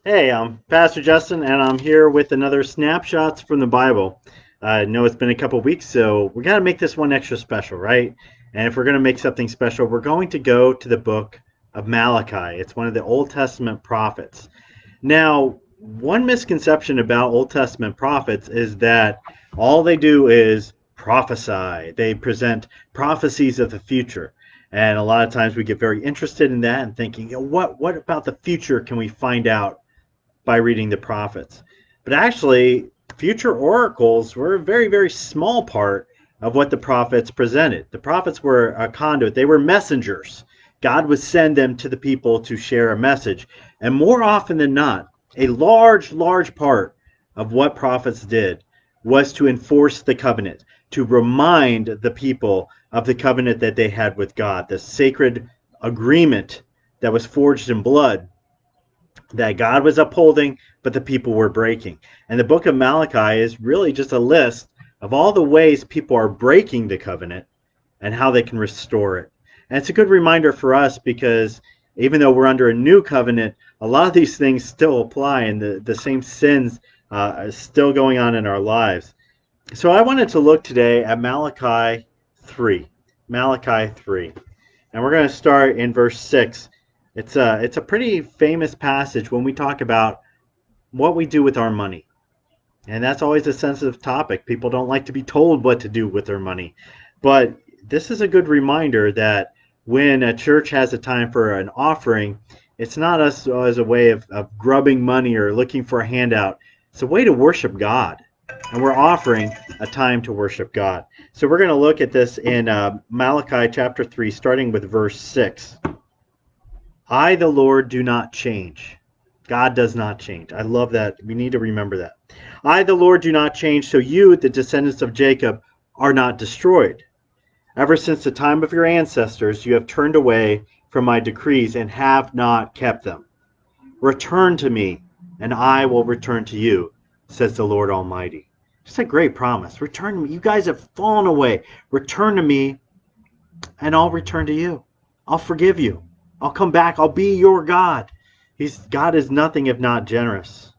Hey, I'm Pastor Justin, and I'm here with another Snapshots from the Bible. I know it's been a couple weeks, so we got to make this one extra special, right? And if we're going to make something special, we're going to go to the book of Malachi. It's one of the Old Testament prophets. Now, one misconception about Old Testament prophets is that all they do is prophesy. They present prophecies of the future. And a lot of times we get very interested in that and thinking, what about the future can we find out by reading the prophets? But actually, future oracles were a very, very small part of what the prophets presented. The prophets were a conduit, they were messengers. God would send them to the people to share a message. And more often than not, a large, large part of what prophets did was to enforce the covenant, to remind the people of the covenant that they had with God, the sacred agreement that was forged in blood that God was upholding, but the people were breaking. And the book of Malachi is really just a list of all the ways people are breaking the covenant and how they can restore it. And it's a good reminder for us because even though we're under a new covenant, a lot of these things still apply and the same sins are still going on in our lives. So I wanted to look today at Malachi 3. Malachi 3. And we're going to start in verse 6. It's a pretty famous passage when we talk about what we do with our money. And that's always a sensitive topic. People don't like to be told what to do with their money. But this is a good reminder that when a church has a time for an offering, it's not us as a way of grubbing money or looking for a handout. It's a way to worship God. And we're offering a time to worship God. So we're going to look at this in Malachi chapter 3, starting with verse 6. I, the Lord, do not change. God does not change. I love that. We need to remember that. I, the Lord, do not change, so you, the descendants of Jacob, are not destroyed. Ever since the time of your ancestors, you have turned away from my decrees and have not kept them. Return to me, and I will return to you, says the Lord Almighty. It's a great promise. Return to me. You guys have fallen away. Return to me, and I'll return to you. I'll forgive you. I'll come back. I'll be your God. God is nothing if not generous.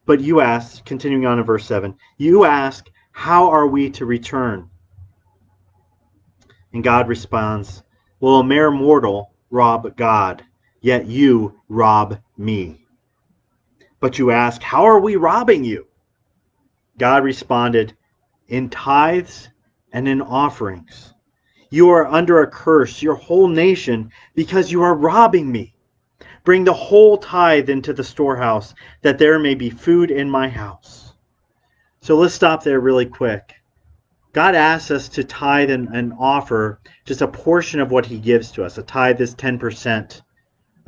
But you ask, continuing on in verse 7, you ask, how are we to return? And God responds, will a mere mortal rob God? Yet you rob me. But you ask, how are we robbing you? God responded, in tithes and in offerings. You are under a curse, your whole nation, because you are robbing me. Bring the whole tithe into the storehouse, that there may be food in my house. So let's stop there really quick. God asks us to tithe and offer just a portion of what he gives to us. A tithe is 10%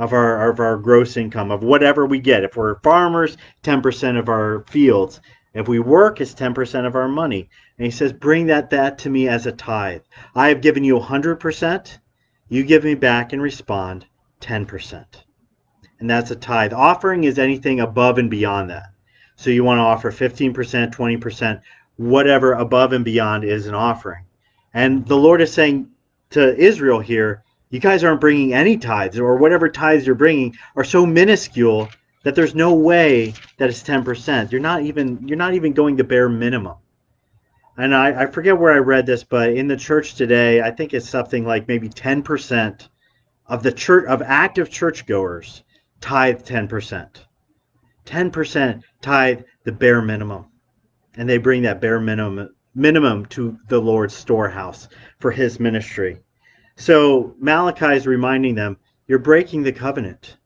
of our gross income, of whatever we get. If we're farmers, 10% of our fields. If we work, it's 10% of our money. And he says, bring that to me as a tithe. I have given you 100%. You give me back and respond 10%. And that's a tithe. Offering is anything above and beyond that. So you want to offer 15%, 20%, whatever above and beyond is an offering. And the Lord is saying to Israel here, you guys aren't bringing any tithes, or whatever tithes you're bringing are so minuscule that there's no way that it's 10%. You're not even going the bare minimum. And I forget where I read this, but in the church today, I think it's something like maybe 10% of the church, of active churchgoers, tithe 10%. 10% tithe the bare minimum. And they bring that bare minimum to the Lord's storehouse for his ministry. So Malachi is reminding them, you're breaking the covenant.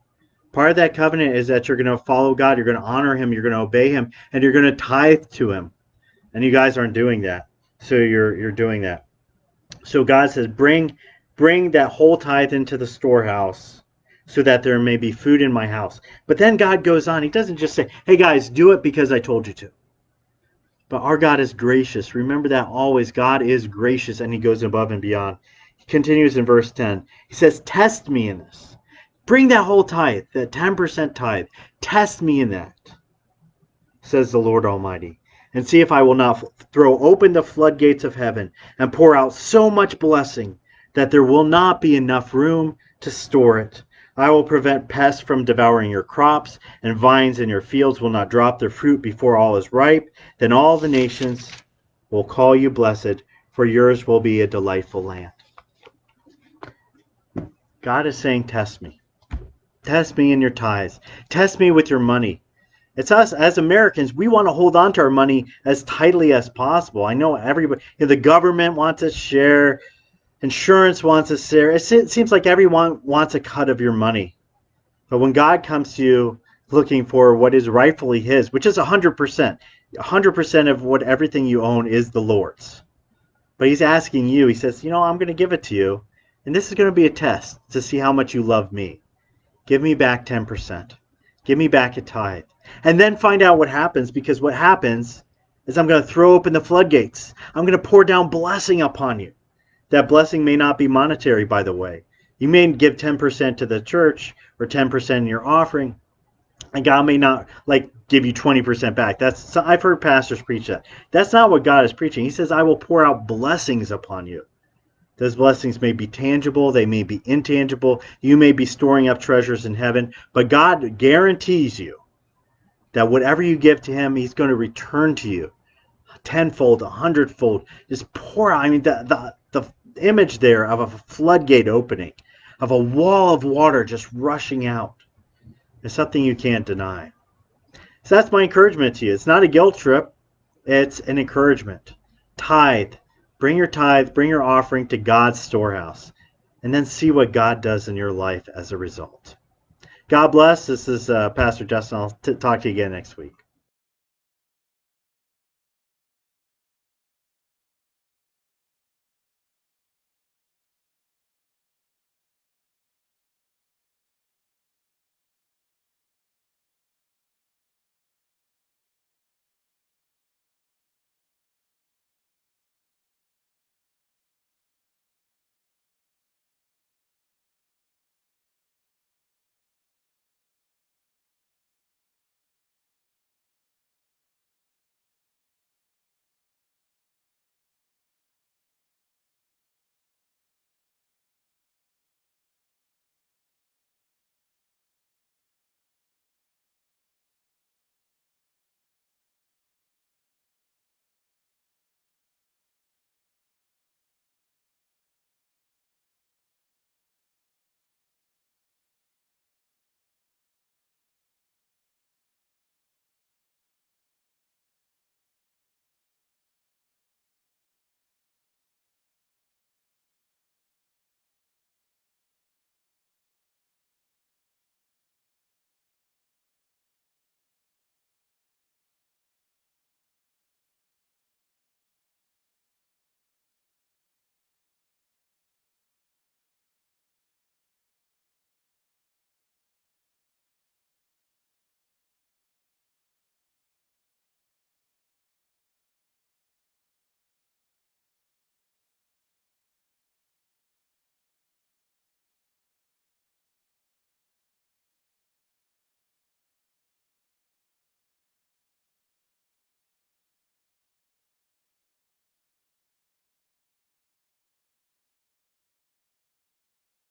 Part of that covenant is that you're going to follow God, you're going to honor him, you're going to obey him, and you're going to tithe to him. And you guys aren't doing that. So you're doing that. So God says, bring that whole tithe into the storehouse so that there may be food in my house. But then God goes on. He doesn't just say, hey guys, do it because I told you to. But our God is gracious. Remember that always. God is gracious, and he goes above and beyond. He continues in verse 10. He says, test me in this. Bring that whole tithe, that 10% tithe. Test me in that, says the Lord Almighty. And see if I will not throw open the floodgates of heaven and pour out so much blessing that there will not be enough room to store it. I will prevent pests from devouring your crops, and vines in your fields will not drop their fruit before all is ripe. Then all the nations will call you blessed, for yours will be a delightful land. God is saying, test me. Test me in your tithes. Test me with your money. It's us as Americans, we want to hold on to our money as tightly as possible. I know everybody, the government wants to share, insurance wants to share. It seems like everyone wants a cut of your money. But when God comes to you looking for what is rightfully his, which is 100%, 100% of what everything you own is the Lord's. But he's asking you, he says, I'm going to give it to you. And this is going to be a test to see how much you love me. Give me back 10%. Give me back a tithe. And then find out what happens, because what happens is I'm going to throw open the floodgates. I'm going to pour down blessing upon you. That blessing may not be monetary, by the way. You may give 10% to the church or 10% in your offering, and God may not give you 20% back. I've heard pastors preach that. That's not what God is preaching. He says, I will pour out blessings upon you. Those blessings may be tangible, they may be intangible. You may be storing up treasures in heaven, but God guarantees you that whatever you give to him, he's going to return to you tenfold, 100-fold. Just pour out. I mean, the image there of a floodgate opening, of a wall of water just rushing out, is something you can't deny. So that's my encouragement to you. It's not a guilt trip. It's an encouragement. Tithe. Bring your tithe, bring your offering to God's storehouse, and then see what God does in your life as a result. God bless. This is Pastor Justin. I'll talk to you again next week.